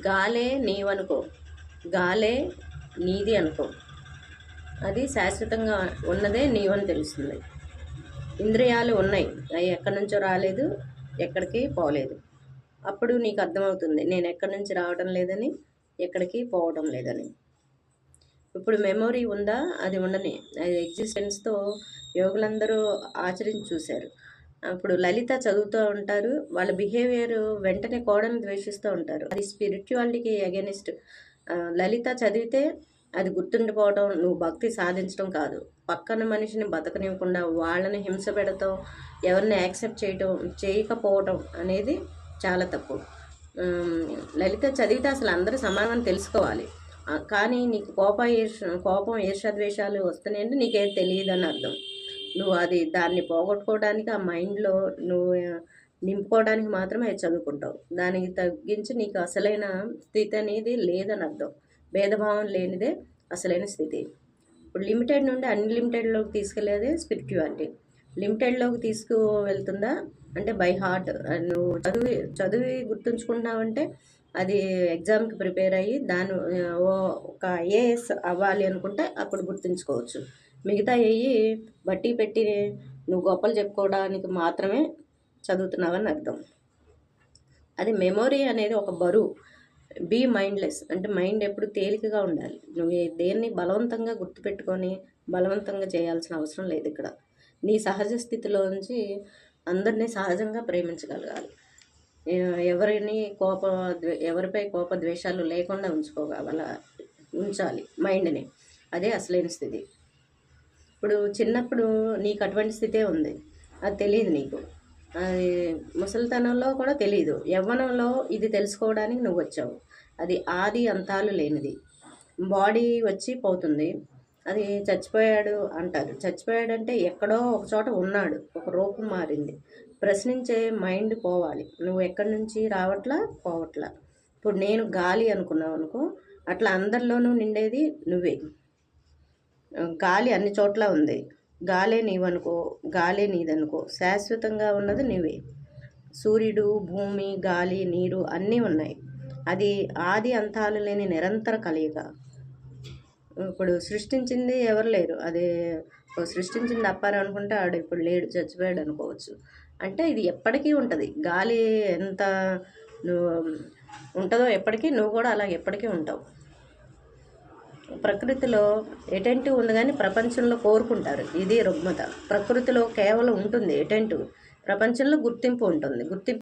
గాలే నీవనుకో, గాలే నీది అనుకో, అది శాశ్వతంగా ఉన్నదే నీవని తెలుస్తుంది. ఇంద్రియాలు ఉన్నాయి, అవి ఎక్కడి నుంచో రాలేదు, ఎక్కడికి పోలేదు. అప్పుడు నీకు అర్థమవుతుంది నేను ఎక్కడి నుంచి రావడం లేదని, ఎక్కడికి పోవడం లేదని. ఇప్పుడు మెమొరీ ఉందా, అది ఉండని, అది ఎగ్జిస్టెన్స్తో యోగులందరూ ఆచరించి చూశారు. అప్పుడు లలిత చదువుతూ ఉంటారు, వాళ్ళ బిహేవియర్ వెంటనే కోడని ద్వేషిస్తూ ఉంటారు. అది స్పిరిచువాలిటీకి అగెనిస్ట్. లలిత చదివితే అది గుర్తుండిపోవడం, నువ్వు భక్తి సాధించడం కాదు. పక్కన మనిషిని బతకనివ్వకుండా వాళ్ళని హింస పెడతాం, ఎవరిని యాక్సెప్ట్ చేయకపోవడం అనేది చాలా తప్పు. లలిత చదివితే అసలు అందరూ సమానం తెలుసుకోవాలి. కానీ నీకు కోపం ఈర్ష్యాద్వేషాలు వస్తున్నాయంటే నీకేం తెలియదు అని అర్థం. నువ్వు దాన్ని పోగొట్టుకోవడానికి ఆ మైండ్లో నువ్వు నింపుకోవడానికి మాత్రమే అది చదువుకుంటావు. దానికి తగ్గించి నీకు అసలైన స్థితి అనేది లేదని అర్థం. భేదభావం లేనిదే అసలైన స్థితి. ఇప్పుడు లిమిటెడ్ నుండి అన్లిమిటెడ్లోకి తీసుకెళ్లేదే స్పిరిచువాలిటీ. లిమిటెడ్లోకి తీసుకువెళ్తుందా అంటే బై హార్ట్. నువ్వు చదివి గుర్తుంచుకుంటున్నావంటే అది ఎగ్జామ్కి ప్రిపేర్ అయ్యి ఒక ఐఏఎస్ అవ్వాలి అనుకుంటే అప్పుడు గుర్తుంచుకోవచ్చు. మిగతా బట్టి పెట్టి నువ్వు గొప్పలు చెప్పుకోవడానికి మాత్రమే చదువుతున్నావని అర్థం. అది మెమొరీ అనేది ఒక బరువు. బీ మైండ్లెస్ అంటే మైండ్ ఎప్పుడు తేలికగా ఉండాలి. నువ్వు దేన్ని బలవంతంగా గుర్తుపెట్టుకొని బలవంతంగా చేయాల్సిన అవసరం లేదు. ఇక్కడ నీ సహజ స్థితిలోంచి అందరినీ సహజంగా ప్రేమించగలగాలి. ఎవరిపై కోపద్వేషాలు లేకుండా ఉంచాలి మైండ్ని. అదే అసలైన స్థితి. ఇప్పుడు చిన్నప్పుడు నీకు అటువంటి స్థితే ఉంది, అది తెలియదు నీకు. అది ముసలితనంలో కూడా తెలియదు. యవ్వనంలో ఇది తెలుసుకోవడానికి నువ్వు వచ్చావు. అది ఆది అంతాలు లేనిది. బాడీ వచ్చి పోతుంది, అది చచ్చిపోయాడు అంటారు. చచ్చిపోయాడంటే ఎక్కడో ఒక చోట ఉన్నాడు, ఒక రూపం మారింది. ప్రశ్నించే మైండ్ పోవాలి. నువ్వు ఎక్కడి నుంచి రావట్లా పోవట్లా. ఇప్పుడు నేను గాలి అనుకున్నావు అనుకో, అట్లా అందరిలోనూ నిండేది నువ్వే. గాలి అన్ని చోట్ల ఉంది, గాలే నీవనుకో, గాలే నీదనుకో, శాశ్వతంగా ఉన్నది నువ్వే. సూర్యుడు, భూమి, గాలి, నీరు అన్నీ ఉన్నాయి. అది ఆది అంతాలు లేని నిరంతర కలయిక. ఇప్పుడు సృష్టించింది ఎవరు లేరు, అది సృష్టించింది అప్పారు అనుకుంటే ఆడు ఇప్పుడు లేడు, చచ్చిపోయాడు అనుకోవచ్చు. అంటే ఇది ఎప్పటికీ ఉంటుంది. గాలి ఎంత నువ్వు ఉంటుందో ఎప్పటికీ, నువ్వు కూడా అలా ఎప్పటికీ ఉంటావు. ప్రకృతిలో ఎటెంటివ్ ఉంది కానీ ప్రపంచంలో కోరుకుంటారు, ఇది రుగ్మత. ప్రకృతిలో కేవలం ఉంటుంది ఎటెంటివ్, ప్రపంచంలో గుర్తింపు ఉంటుంది.